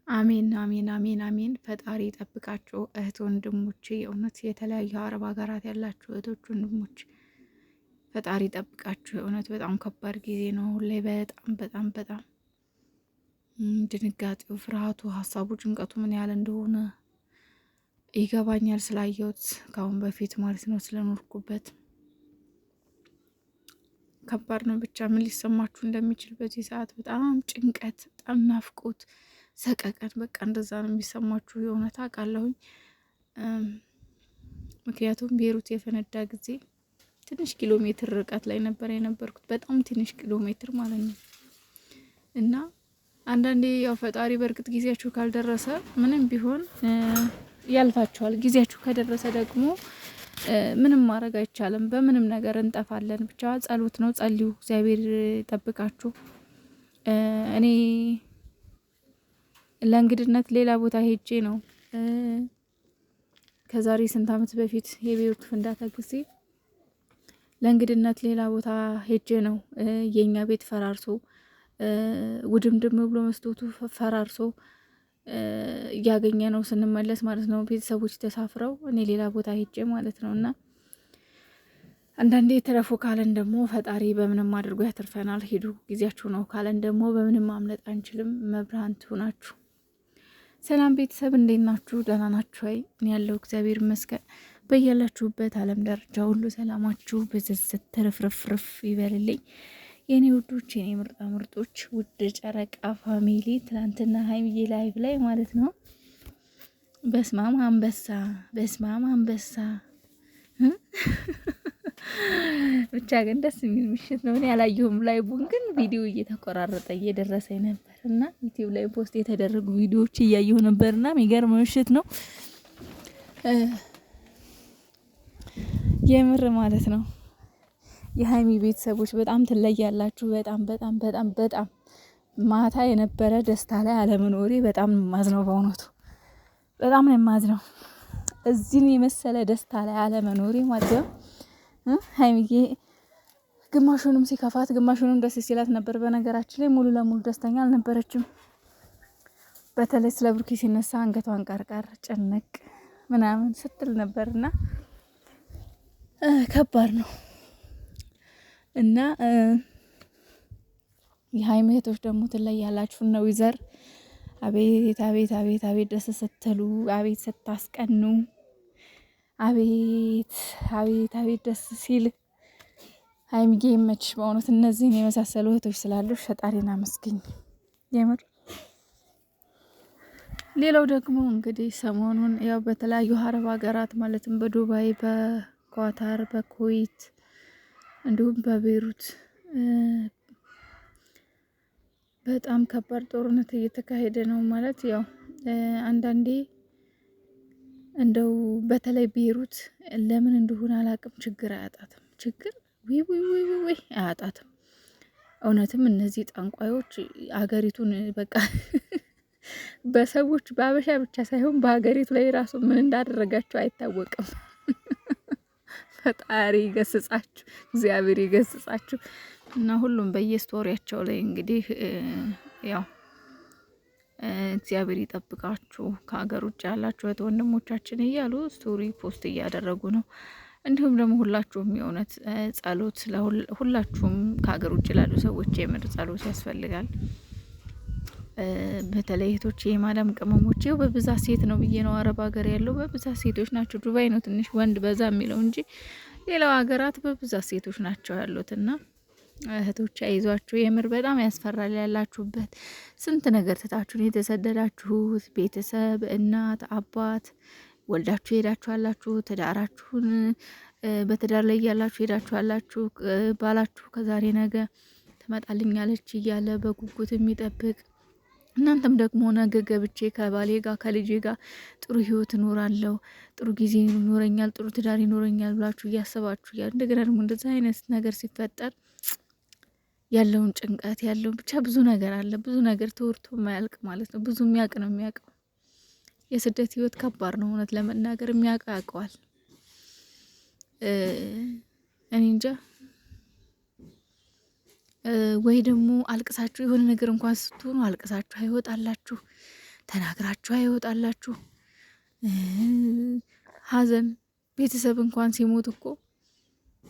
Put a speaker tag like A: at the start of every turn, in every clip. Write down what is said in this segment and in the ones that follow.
A: አሜን አሜን አሜን አሜን። ፈጣሪ ይጠብቃችሁ እህት ወንድሞቼ፣ የእውነት የተለያዩ አረብ ሀገራት ያላችሁ እህቶች ወንድሞች ፈጣሪ ይጠብቃችሁ። የእውነት በጣም ከባድ ጊዜ ነው አሁን ላይ። በጣም ድንጋጤው፣ ፍርሃቱ፣ ሀሳቡ፣ ጭንቀቱ ምን ያህል እንደሆነ ይገባኛል። ስላየሁት ከአሁን በፊት ማለት ነው ስለኖርኩበት ከባድ ነው። ብቻ ምን ሊሰማችሁ እንደሚችል በዚህ ሰዓት በጣም ጭንቀት፣ በጣም ናፍቆት፣ ሰቀቀን፣ በቃ እንደዛ ነው የሚሰማችሁ። የእውነት አውቃለሁኝ። ምክንያቱም ቤሩት የፈነዳ ጊዜ ትንሽ ኪሎ ሜትር ርቀት ላይ ነበር የነበርኩት፣ በጣም ትንሽ ኪሎ ሜትር ማለት ነው። እና አንዳንዴ ያው ፈጣሪ በእርግጥ ጊዜያችሁ ካልደረሰ ምንም ቢሆን ያልፋችኋል። ጊዜያችሁ ከደረሰ ደግሞ ምንም ማድረግ አይቻልም። በምንም ነገር እንጠፋለን። ብቻ ጸሎት ነው፣ ጸልዩ፣ እግዚአብሔር ይጠብቃችሁ። እኔ ለእንግድነት ሌላ ቦታ ሄጄ ነው ከዛሬ ስንት ዓመት በፊት የቤሩት ፍንዳታ ጊዜ ለእንግድነት ሌላ ቦታ ሄጄ ነው የኛ ቤት ፈራርሶ ውድምድም ብሎ መስቶቱ ፈራርሶ እያገኘ ነው ስንመለስ ማለት ነው። ቤተሰቦች ተሳፍረው እኔ ሌላ ቦታ ሄጄ ማለት ነው። እና አንዳንዴ ተረፎ ካለን ደግሞ ፈጣሪ በምንም አድርጎ ያተርፈናል። ሂዱ ጊዜያችሁ ነው ካለን ደግሞ በምንም ማምለጥ አንችልም። መብርሃን ትሁናችሁ። ሰላም ቤተሰብ እንዴት ናችሁ? ደህና ናችሁ ወይ? እኔ ያለው እግዚአብሔር ይመስገን። በያላችሁበት ዓለም ዳርቻ ሁሉ ሰላማችሁ በዝዝት ትርፍርፍርፍ ይበልልኝ የኔ ውዶች፣ የኔ ምርጣ ምርጦች፣ ውድ ጨረቃ ፋሚሊ። ትናንትና ሀይሚዬ ላይቭ ላይ ማለት ነው በስማም አንበሳ ብቻ ግን ደስ የሚል ምሽት ነው። እኔ ያላየሁም ላይቡን፣ ግን ቪዲዮ እየተቆራረጠ እየደረሰኝ ነበር እና ዩቲዩብ ላይ ፖስት የተደረጉ ቪዲዮዎች እያየሁ ነበርና የሚገርም ምሽት ነው የምር ማለት ነው። የሀይሚ ቤተሰቦች በጣም ትለያላችሁ። በጣም ማታ የነበረ ደስታ ላይ አለመኖሬ በጣም ማዝነው። በእውነቱ በጣም ነው የማዝነው። እዚህን የመሰለ ደስታ ላይ አለመኖሬ ማለት ነው። ሀይሚዬ ግማሹንም ሲከፋት ግማሹንም ደስ ሲላት ነበር። በነገራችን ላይ ሙሉ ለሙሉ ደስተኛ አልነበረችም። በተለይ ስለ ብሩኬ ሲነሳ አንገቷን ቀርቀር ጨነቅ ምናምን ስትል ነበርና ከባድ ነው። እና የሀይሚ እህቶች ደግሞ ትለያላችሁ ነው ይዘር አቤት ደስ ስትሉ፣ አቤት ስታስቀኑ፣ አቤት ደስ ሲል። ሀይሚዬ ይመችሽ በእውነት። እነዚህን የመሳሰሉ እህቶች ስላሉሽ ፈጣሪን አመስግኝ የምር። ሌላው ደግሞ እንግዲህ ሰሞኑን ያው በተለያዩ አረብ ሀገራት ማለትም በዱባይ፣ በኳታር፣ በኩዌት እንዲሁም በቤሩት በጣም ከባድ ጦርነት እየተካሄደ ነው። ማለት ያው አንዳንዴ እንደው በተለይ ቤሩት ለምን እንደሆነ አላቅም፣ ችግር አያጣትም። ችግር ወይ አያጣትም። እውነትም እነዚህ ጠንቋዮች አገሪቱን በቃ በሰዎች በአበሻ ብቻ ሳይሆን በሀገሪቱ ላይ ራሱ ምን እንዳደረጋቸው አይታወቅም። ፈጣሪ ይገስጻችሁ፣ እግዚአብሔር ይገስጻችሁ። እና ሁሉም በየስቶሪያቸው ላይ እንግዲህ ያው እግዚአብሔር ይጠብቃችሁ። ከሀገር ውጭ ያላችሁ እህት ወንድሞቻችን እያሉ ስቶሪ ፖስት እያደረጉ ነው። እንዲሁም ደግሞ ሁላችሁም የእውነት ጸሎት፣ ሁላችሁም ከሀገር ውጭ ላሉ ሰዎች የምር ጸሎት ያስፈልጋል። በተለይ እህቶች የማዳም ቅመሞች በብዛት ሴት ነው ብዬ ነው አረብ ሀገር ያለው በብዛት ሴቶች ናቸው። ዱባይ ነው ትንሽ ወንድ በዛ የሚለው እንጂ ሌላው ሀገራት በብዛት ሴቶች ናቸው ያሉትና እህቶች አይዟችሁ፣ የምር በጣም ያስፈራል። ያላችሁበት ስንት ነገር ትታችሁን የተሰደዳችሁት ቤተሰብ፣ እናት፣ አባት ወልዳችሁ ሄዳችኋላችሁ። ትዳራችሁን በትዳር ላይ ያላችሁ ሄዳችኋላችሁ። ባላችሁ ከዛሬ ነገ ትመጣልኛለች እያለ በጉጉት የሚጠብቅ፣ እናንተም ደግሞ ነገ ገብቼ ከባሌ ጋር ከልጄ ጋር ጥሩ ህይወት እኖራለሁ፣ ጥሩ ጊዜ ይኖረኛል፣ ጥሩ ትዳር ይኖረኛል ብላችሁ እያሰባችሁ እንደገና ደግሞ እንደዚህ አይነት ነገር ሲፈጠር ያለውን ጭንቀት ያለውን ብቻ ብዙ ነገር አለ። ብዙ ነገር ተወርቶ የማያልቅ ማለት ነው። ብዙ የሚያውቅ ነው የሚያውቀው። የስደት ህይወት ከባድ ነው እውነት ለመናገር። የሚያውቀው ያውቀዋል። እኔ እንጃ። ወይ ደግሞ አልቅሳችሁ የሆነ ነገር እንኳን ስትሆኑ አልቅሳችሁ አይወጣላችሁ። ተናግራችሁ አይወጣላችሁ። ሀዘን ቤተሰብ እንኳን ሲሞት እኮ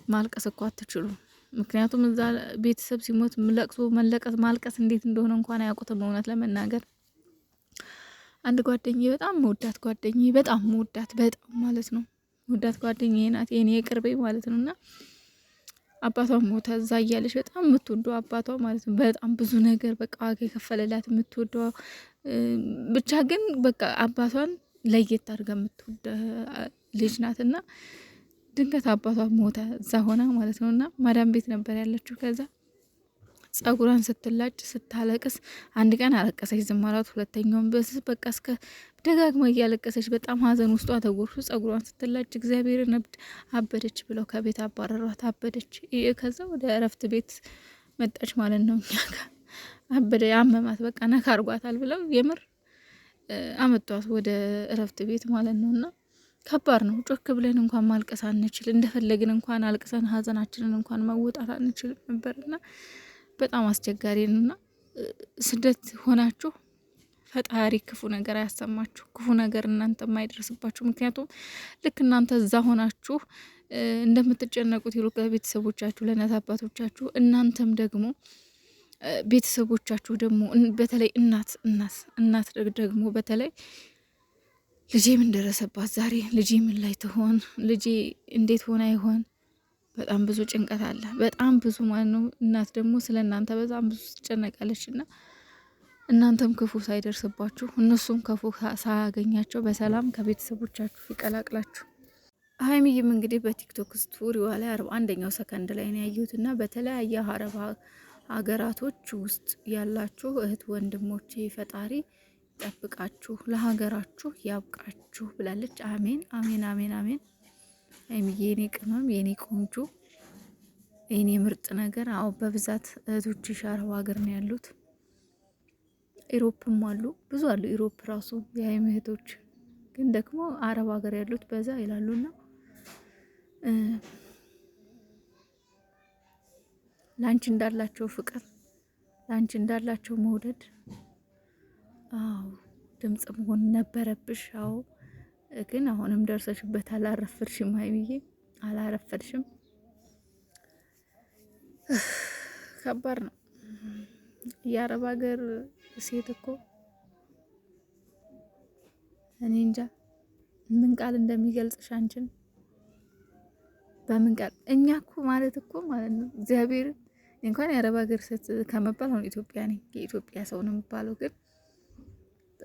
A: ማልቀስ እኮ አትችሉም። ምክንያቱም እዛ ቤተሰብ ሲሞት ለቅሶ መለቀስ ማልቀስ እንዴት እንደሆነ እንኳን አያውቁትም። እውነት ለመናገር አንድ ጓደኛዬ በጣም መወዳት ጓደኛዬ በጣም መወዳት በጣም ማለት ነው መወዳት ጓደኛዬ ናት የኔ የቅርቤ ማለት ነውና አባቷ ሞተ። እዛ እያለች በጣም የምትወደው አባቷ ማለት ነው በጣም ብዙ ነገር በቃ ዋጋ የከፈለላት የምትወደው ብቻ ግን በቃ አባቷን ለየት አድርጋ የምትወደ ልጅ ናትና ድንገት አባቷ ሞተ እዛ ሆና ማለት ነውና ማዳም ቤት ነበር ያለችው። ከዛ ጸጉሯን ስትላጭ ስታለቅስ አንድ ቀን አለቀሰች፣ ዝም አላት። ሁለተኛውን በቃ እስከ ደጋግማ እያለቀሰች በጣም ሀዘን ውስጧ ተጎርሶ ጸጉሯን ስትላጭ እግዚአብሔርን አበደች ብለው ከቤት አባረሯት። አበደች። ከዛ ወደ እረፍት ቤት መጣች ማለት ነው። እኛ ጋር አበደ አመማት በቃ ነካ አርጓታል ብለው የምር አመጧት ወደ እረፍት ቤት ማለት ነውና ከባድ ነው። ጮክ ብለን እንኳን ማልቀስ አንችል፣ እንደፈለግን እንኳን አልቅሰን ሀዘናችንን እንኳን መወጣት አንችልም ነበርና በጣም አስቸጋሪ ነውና ስደት ሆናችሁ ፈጣሪ ክፉ ነገር አያሰማችሁ፣ ክፉ ነገር እናንተ የማይደርስባችሁ። ምክንያቱም ልክ እናንተ እዛ ሆናችሁ እንደምትጨነቁት ይሉ ቤተሰቦቻችሁ ለእናት አባቶቻችሁ፣ እናንተም ደግሞ ቤተሰቦቻችሁ ደግሞ በተለይ እናት ደግሞ በተለይ ልጄ ምን ደረሰባት ዛሬ፣ ልጄ ምን ላይ ትሆን፣ ልጄ እንዴት ሆና ይሆን፣ በጣም ብዙ ጭንቀት አለ፣ በጣም ብዙ ማለት ነው። እናት ደግሞ ስለ እናንተ በጣም ብዙ ትጨነቃለች እና እናንተም ክፉ ሳይደርስባችሁ እነሱም ክፉ ሳያገኛቸው በሰላም ከቤተሰቦቻችሁ ይቀላቅላችሁ። ሀይሚዬም እንግዲህ በቲክቶክ ስቶሪዋ ላይ 41ኛው ሰከንድ ላይ ነው ያየሁት እና በተለያየ አረብ ሀገራቶች ውስጥ ያላችሁ እህት ወንድሞቼ ፈጣሪ ጠብቃችሁ ለሀገራችሁ ያብቃችሁ ብላለች። አሜን አሜን አሜን አሜን። ሀይሚዬ የኔ ቅመም የኔ ቆንጆ የኔ ምርጥ ነገር። አዎ በብዛት እህቶችሽ አረብ ሀገር ነው ያሉት። ኢሮፕም አሉ ብዙ አሉ። ኢሮፕ ራሱ የሀይሚ እህቶች ግን ደግሞ አረብ ሀገር ያሉት በዛ ይላሉና ላንቺ እንዳላቸው ፍቅር ላንቺ እንዳላቸው መውደድ አዎ ድምጽ መሆን ነበረብሽ። አዎ ግን አሁንም ደርሰሽበት አላረፈድሽም ሀይሚዬ አላረፈድሽም። ከባድ ነው የአረብ ሀገር ሴት እኮ እኔ እንጃ ምን ቃል እንደሚገልጽሽ አንቺን በምን ቃል። እኛ እኮ ማለት ነው እግዚአብሔር እንኳን የአረብ ሀገር ሴት ከመባል አሁን ኢትዮጵያ ነኝ የኢትዮጵያ ሰው ነው የሚባለው። ግን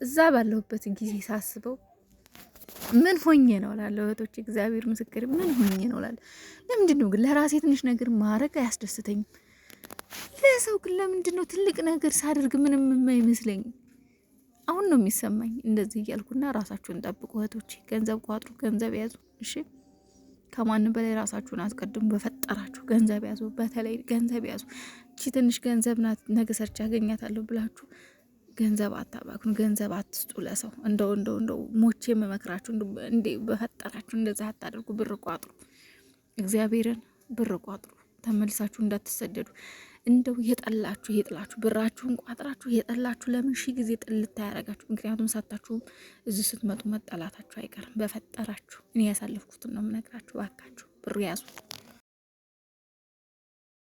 A: እዛ ባለሁበት ጊዜ ሳስበው ምን ሆኜ ነው እላለሁ። እህቶች እግዚአብሔር ምስክር ምን ሆኜ ነው እላለሁ። ለምንድን ነው ግን ለራሴ ትንሽ ነገር ማድረግ አያስደስተኝም? ለሰው ግን ለምንድን ነው ትልቅ ነገር ሳደርግ ምንም የማይመስለኝ? አሁን ነው የሚሰማኝ እንደዚህ እያልኩና ራሳችሁን ጠብቁ እህቶች። ገንዘብ ቋጥሩ፣ ገንዘብ ያዙ። እሺ ከማንም በላይ ራሳችሁን አስቀድሙ። በፈጠራችሁ ገንዘብ ያዙ። በተለይ ገንዘብ ያዙ። እቺ ትንሽ ገንዘብ ናት፣ ነገ ሰርቻ ያገኛታለሁ ብላችሁ ገንዘብ አታባክኑ። ገንዘብ አትስጡ ለሰው። እንደው ሞቼ የምመክራችሁ እንዴ በፈጠራችሁ እንደዛ አታደርጉ። ብር ቋጥሩ፣ እግዚአብሔርን ብር ቋጥሩ። ተመልሳችሁ እንዳትሰደዱ። እንደው የጠላችሁ ይጥላችሁ፣ ብራችሁን ቋጥራችሁ የጠላችሁ ለምን ሺህ ጊዜ ጥልት ያደርጋችሁ። ምክንያቱም ሳታችሁም እዚህ ስትመጡ መጠላታችሁ አይቀርም። በፈጠራችሁ እኔ ያሳለፍኩትን ነው የምነግራችሁ። ባካችሁ ብር ያዙ።